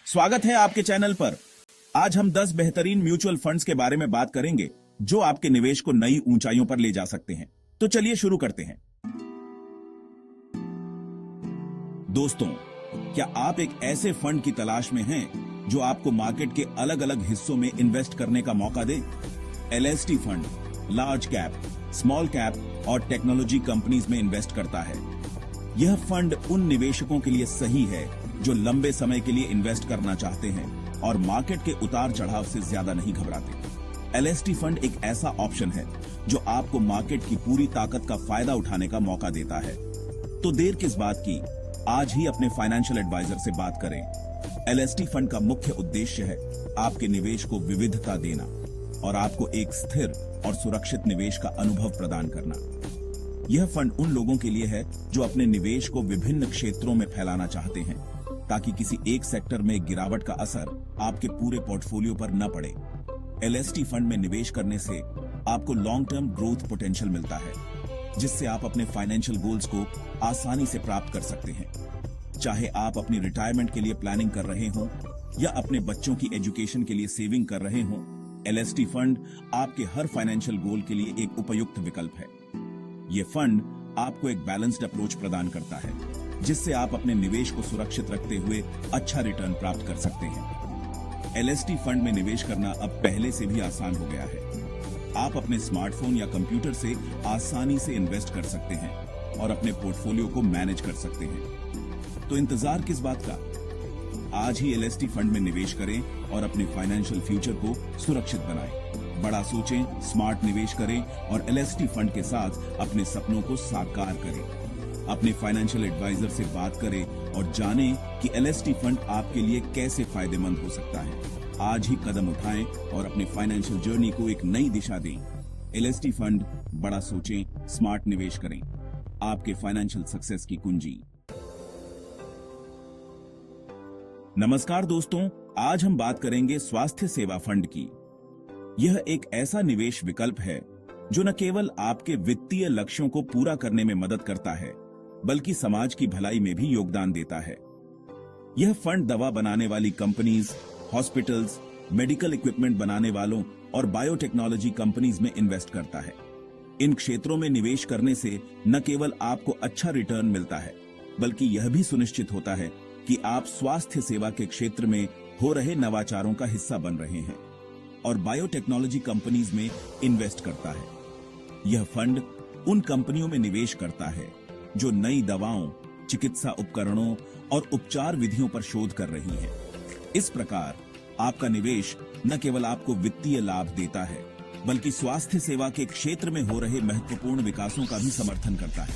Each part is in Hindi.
स्वागत है आपके चैनल पर। आज हम 10 बेहतरीन म्यूचुअल फंड्स के बारे में बात करेंगे जो आपके निवेश को नई ऊंचाइयों पर ले जा सकते हैं। तो चलिए शुरू करते हैं। दोस्तों, क्या आप एक ऐसे फंड की तलाश में हैं जो आपको मार्केट के अलग अलग हिस्सों में इन्वेस्ट करने का मौका दे? LST fund large cap, small cap और टेक्नोलॉजी कंपनीज में इन्वेस्ट करता है। यह फंड उन निवेशकों के लिए सही है जो लंबे समय के लिए इन्वेस्ट करना चाहते हैं और मार्केट के उतार चढ़ाव से ज्यादा नहीं घबराते। LST फंड एक ऐसा ऑप्शन है जो आपको मार्केट की पूरी ताकत का फायदा उठाने का मौका देता है। तो देर किस बात की, आज ही अपने फाइनेंशियल एडवाइजर से बात करें। LST फंड का मुख्य उद्देश्य है आपके निवेश को विविधता देना और आपको एक स्थिर और सुरक्षित निवेश का अनुभव प्रदान करना। यह फंड उन लोगों के लिए है जो अपने निवेश को विभिन्न क्षेत्रों में फैलाना चाहते हैं ताकि किसी एक सेक्टर में गिरावट का असर आपके पूरे पोर्टफोलियो पर न पड़े। LST फंड में निवेश करने से आपको लॉन्ग टर्म ग्रोथ पोटेंशियल मिलता है, जिससे आप अपने फाइनेंशियल गोल्स को आसानी से प्राप्त कर सकते हैं। चाहे आप अपनी रिटायरमेंट के लिए प्लानिंग कर रहे हों या अपने बच्चों की एजुकेशन के लिए सेविंग कर रहे हों, LST फंड आपके हर फाइनेंशियल गोल के लिए एक उपयुक्त विकल्प है। यह फंड आपको एक बैलेंस्ड अप्रोच प्रदान करता है, जिससे आप अपने निवेश को सुरक्षित रखते हुए अच्छा रिटर्न प्राप्त कर सकते हैं। LST फंड में निवेश करना अब पहले से भी आसान हो गया है। आप अपने स्मार्टफोन या कंप्यूटर से आसानी से इन्वेस्ट कर सकते हैं और अपने पोर्टफोलियो को मैनेज कर सकते हैं। तो इंतजार किस बात का? आज ही LST फंड में निवेश करें और अपने फाइनेंशियल फ्यूचर को सुरक्षित बनाएं। बड़ा सोचें, स्मार्ट निवेश करें और LST फंड के साथ अपने सपनों को साकार करें। अपने फाइनेंशियल एडवाइजर से बात करें और जानें कि LST फंड आपके लिए कैसे फायदेमंद हो सकता है। आज ही कदम उठाएं और अपने फाइनेंशियल जर्नी को एक नई दिशा दें। LST फंड, बड़ा सोचें, स्मार्ट निवेश करें। आपके फाइनेंशियल सक्सेस की कुंजी। नमस्कार दोस्तों, आज हम बात करेंगे स्वास्थ्य सेवा फंड की। यह एक ऐसा निवेश विकल्प है जो न केवल आपके वित्तीय लक्ष्यों को पूरा करने में मदद करता है, बल्कि समाज की भलाई में भी योगदान देता है। यह फंड दवा बनाने वाली कंपनीज, हॉस्पिटल्स, मेडिकल इक्विपमेंट बनाने वालों और बायोटेक्नोलॉजी कंपनीज में इन्वेस्ट करता है। इन क्षेत्रों में निवेश करने से न केवल आपको अच्छा रिटर्न मिलता है, बल्कि यह भी सुनिश्चित होता है कि आप स्वास्थ्य सेवा के क्षेत्र में हो रहे नवाचारों का हिस्सा बन रहे हैं। और बायोटेक्नोलॉजी कंपनीज में इन्वेस्ट करता है। यह फंड उन कंपनियों में निवेश करता है जो नई दवाओं, चिकित्सा उपकरणों और उपचार विधियों पर शोध कर रही हैं। इस प्रकार आपका निवेश न केवल आपको वित्तीय लाभ देता है, बल्कि स्वास्थ्य सेवा के क्षेत्र में हो रहे महत्वपूर्ण विकासों का भी समर्थन करता है।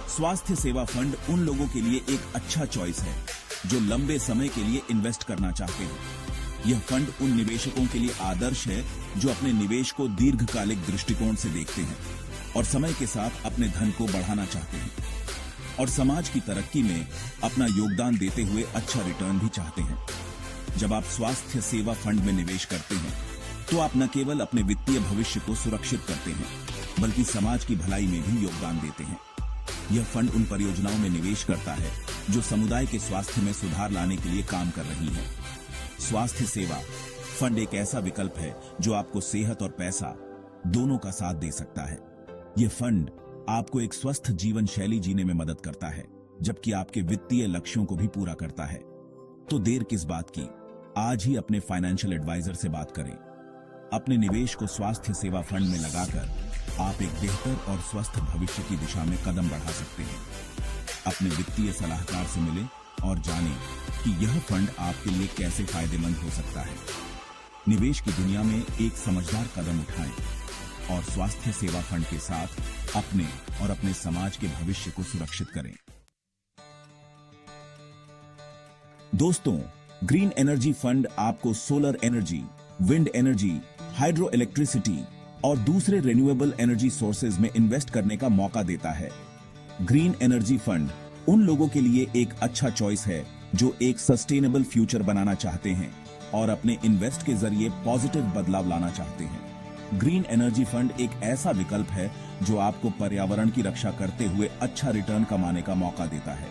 स्वास्थ्य सेवा फंड उन लोगों के लिए एक अच्छा चॉइस है जो लंबे समय के लिए इन्वेस्ट करना चाहते हैं। यह फंड उन निवेशकों के लिए आदर्श है जो अपने निवेश को दीर्घकालिक दृष्टिकोण से देखते हैं और समय के साथ अपने धन को बढ़ाना चाहते हैं और समाज की तरक्की में अपना योगदान देते हुए अच्छा रिटर्न भी चाहते हैं। जब आप स्वास्थ्य सेवा फंड में निवेश करते हैं तो आप न केवल अपने वित्तीय भविष्य को सुरक्षित करते हैं, बल्कि समाज की भलाई में भी योगदान देते हैं। यह फंड उन परियोजनाओं में निवेश करता है जो समुदाय के स्वास्थ्य में सुधार लाने के लिए काम कर रही है। स्वास्थ्य सेवा फंड एक ऐसा विकल्प है जो आपको सेहत और पैसा दोनों का साथ दे सकता है। यह फंड आपको एक स्वस्थ जीवन शैली जीने में मदद करता है, जबकि आपके वित्तीय लक्ष्यों को भी पूरा करता है। तो देर किस बात की, आज ही अपने फाइनेंशियल एडवाइजर से बात करें। अपने निवेश को स्वास्थ्य सेवा फंड में लगाकर आप एक बेहतर और स्वस्थ भविष्य की दिशा में कदम बढ़ा सकते हैं। अपने वित्तीय सलाहकार से मिलें और जानें कि यह फंड आपके लिए कैसे फायदेमंद हो सकता है। निवेश की दुनिया में एक समझदार कदम उठाएं और स्वास्थ्य सेवा फंड के साथ अपने और अपने समाज के भविष्य को सुरक्षित करें। दोस्तों, ग्रीन एनर्जी फंड आपको solar energy, wind energy, hydro electricity और दूसरे रिन्यूएबल एनर्जी सोर्सेज में इन्वेस्ट करने का मौका देता है। ग्रीन एनर्जी फंड उन लोगों के लिए एक अच्छा चॉइस है जो एक सस्टेनेबल फ्यूचर बनाना चाहते हैं और अपने इन्वेस्ट के जरिए पॉजिटिव बदलाव लाना चाहते हैं। ग्रीन एनर्जी फंड एक ऐसा विकल्प है जो आपको पर्यावरण की रक्षा करते हुए अच्छा रिटर्न कमाने का मौका देता है।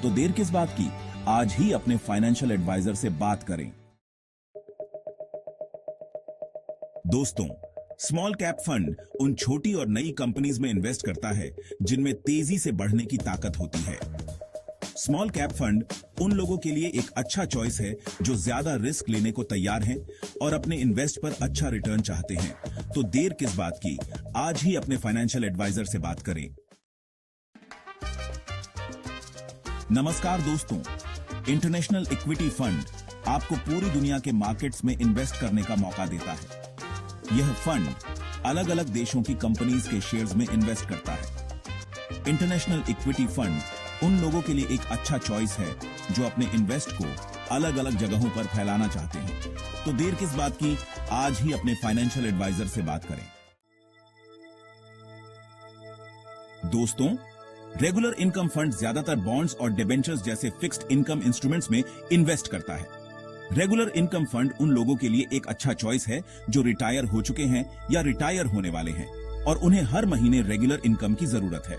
तो देर किस बात की, आज ही अपने फाइनेंशियल एडवाइजर से बात करें। दोस्तों, स्मॉल कैप फंड उन छोटी और नई कंपनीज में इन्वेस्ट करता है जिनमें तेजी से बढ़ने की ताकत होती है। स्मॉल कैप फंड उन लोगों के लिए एक अच्छा चॉइस है जो ज्यादा रिस्क लेने को तैयार हैं और अपने इन्वेस्ट पर अच्छा रिटर्न चाहते हैं। तो देर किस बात की, आज ही अपने फाइनेंशियल एडवाइजर से बात करें। नमस्कार दोस्तों, इंटरनेशनल इक्विटी फंड आपको पूरी दुनिया के मार्केट्स में इन्वेस्ट करने का मौका देता है। यह फंड अलग अलग देशों की कंपनीज के शेयर्स में इन्वेस्ट करता है। इंटरनेशनल इक्विटी फंड उन लोगों के लिए एक अच्छा चॉइस है जो अपने इन्वेस्ट को अलग अलग जगहों पर फैलाना चाहते हैं। तो देर किस बात की, आज ही अपने फाइनेंशियल एडवाइजर से बात करें। दोस्तों, रेगुलर इनकम फंड ज्यादातर बॉन्ड्स और डिबेंचर्स जैसे फिक्स्ड इनकम इंस्ट्रूमेंट्स में इन्वेस्ट करता है। रेगुलर इनकम फंड उन लोगों के लिए एक अच्छा चॉइस है जो रिटायर हो चुके हैं या रिटायर होने वाले हैं और उन्हें हर महीने रेगुलर इनकम की जरूरत है।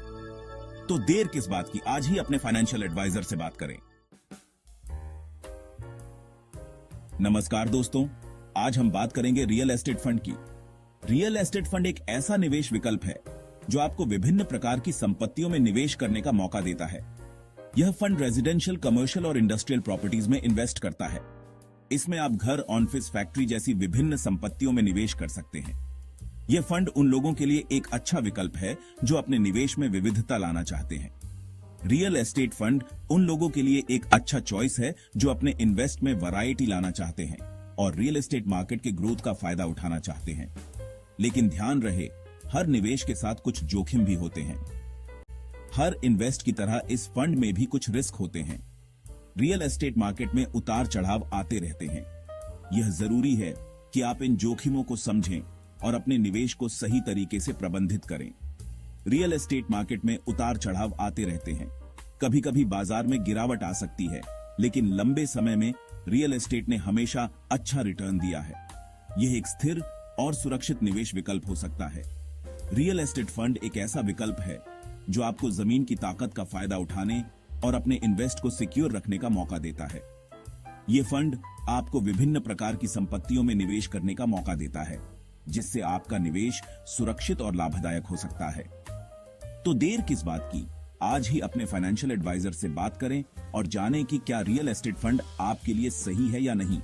तो देर किस बात की, आज ही अपने फाइनेंशियल एडवाइजर से बात करें। नमस्कार दोस्तों, आज हम बात करेंगे रियल एस्टेट फंड की। रियल एस्टेट फंड एक ऐसा निवेश विकल्प है जो आपको विभिन्न प्रकार की संपत्तियों में निवेश करने का मौका देता है। यह फंड रेजिडेंशियल, कमर्शियल और इंडस्ट्रियल प्रॉपर्टीज में इन्वेस्ट करता है। इसमें आप घर, ऑफिस, फैक्ट्री जैसी विभिन्न संपत्तियों में निवेश कर सकते हैं। यह फंड उन लोगों के लिए एक अच्छा विकल्प है जो अपने निवेश में विविधता लाना चाहते हैं। रियल एस्टेट फंड उन लोगों के लिए एक अच्छा चॉइस है जो अपने इन्वेस्ट में वैरायटी लाना चाहते हैं और रियल एस्टेट मार्केट के ग्रोथ का फायदा उठाना चाहते हैं। लेकिन ध्यान रहे, हर निवेश के साथ कुछ जोखिम भी होते हैं। हर इन्वेस्ट की तरह इस फंड में भी कुछ रिस्क होते हैं। रियल एस्टेट मार्केट में उतार चढ़ाव आते रहते हैं। यह जरूरी है कि आप इन जोखिमों को समझें और अपने निवेश को सही तरीके से प्रबंधित करें। रियल एस्टेट मार्केट में उतार चढ़ाव आते रहते हैं। कभी कभी बाजार में गिरावट आ सकती है, लेकिन लंबे समय में रियल एस्टेट ने हमेशा अच्छा रिटर्न दिया है। यह एक स्थिर और सुरक्षित निवेश विकल्प हो सकता है। रियल एस्टेट फंड एक ऐसा विकल्प है जो आपको जमीन की ताकत का फायदा उठाने और अपने इन्वेस्ट को सिक्योर रखने का मौका देता है। यह फंड आपको विभिन्न प्रकार की संपत्तियों में निवेश करने का मौका देता है, जिससे आपका निवेश सुरक्षित और लाभदायक हो सकता है। तो देर किस बात की, आज ही अपने फाइनेंशियल एडवाइजर से बात करें और जानें कि क्या रियल एस्टेट फंड आपके लिए सही है या नहीं।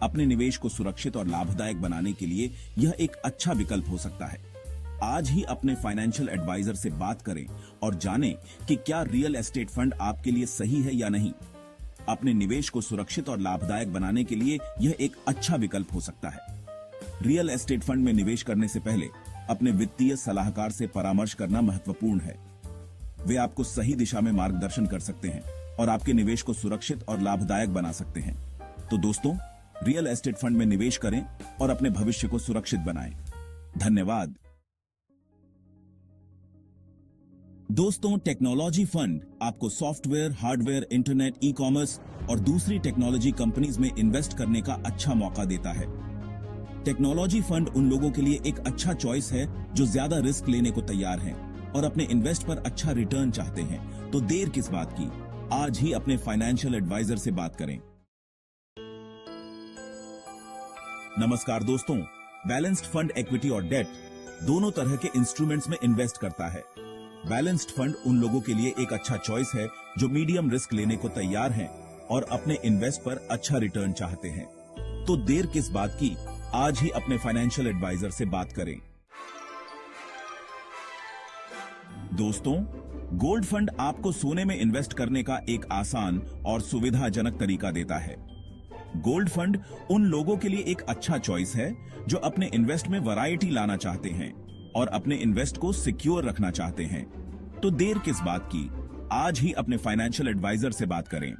अपने निवेश को सुरक्षित और लाभदायक बनाने के लिए यह एक अच्छा विकल्प हो सकता है। आज ही अपने फाइनेंशियल एडवाइजर से बात करें और जानें कि क्या रियल एस्टेट फंड आपके लिए सही है या नहीं। अपने निवेश को सुरक्षित और लाभदायक बनाने के लिए यह एक अच्छा विकल्प हो सकता है। रियल एस्टेट फंड में निवेश करने से पहले अपने वित्तीय सलाहकार से परामर्श करना महत्वपूर्ण है। वे आपको सही दिशा में मार्गदर्शन कर सकते हैं और आपके निवेश को सुरक्षित और लाभदायक बना सकते हैं। तो दोस्तों, रियल एस्टेट फंड में निवेश करें और अपने भविष्य को सुरक्षित बनाएं। धन्यवाद। दोस्तों, टेक्नोलॉजी फंड आपको software, hardware, internet, e commerce और दूसरी टेक्नोलॉजी कंपनीज में इन्वेस्ट करने का अच्छा मौका देता है। टेक्नोलॉजी फंड उन लोगों के लिए एक अच्छा चॉइस है जो ज्यादा रिस्क लेने को तैयार हैं और अपने इन्वेस्ट पर अच्छा रिटर्न चाहते हैं। तो देर किस बात की, आज ही अपने फाइनेंशियल एडवाइजर से बात करें। नमस्कार दोस्तों, बैलेंस्ड फंड इक्विटी और डेट दोनों तरह के इंस्ट्रूमेंट्स में इन्वेस्ट करता है। बैलेंस्ड फंड उन लोगों के लिए एक अच्छा चॉइस है जो मीडियम रिस्क लेने को तैयार हैं और अपने इन्वेस्ट पर अच्छा रिटर्न चाहते हैं। तो देर किस बात की, आज ही अपने फाइनेंशियल एडवाइजर से बात करें। दोस्तों, गोल्ड फंड आपको सोने में इन्वेस्ट करने का एक आसान और सुविधाजनक तरीका देता है। गोल्ड फंड उन लोगों के लिए एक अच्छा चॉइस है जो अपने इन्वेस्ट में वैरायटी लाना चाहते हैं और अपने इन्वेस्ट को सिक्योर रखना चाहते हैं। तो देर किस बात की, आज ही अपने फाइनेंशियल एडवाइजर से बात करें।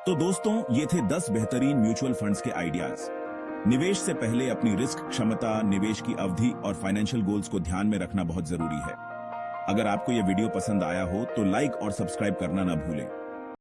तो दोस्तों, ये थे 10 बेहतरीन म्यूचुअल फंड्स के आइडियाज। निवेश से पहले अपनी रिस्क क्षमता, निवेश की अवधि और फाइनेंशियल गोल्स को ध्यान में रखना बहुत जरूरी है। अगर आपको यह वीडियो पसंद आया हो तो लाइक और सब्सक्राइब करना ना भूलें।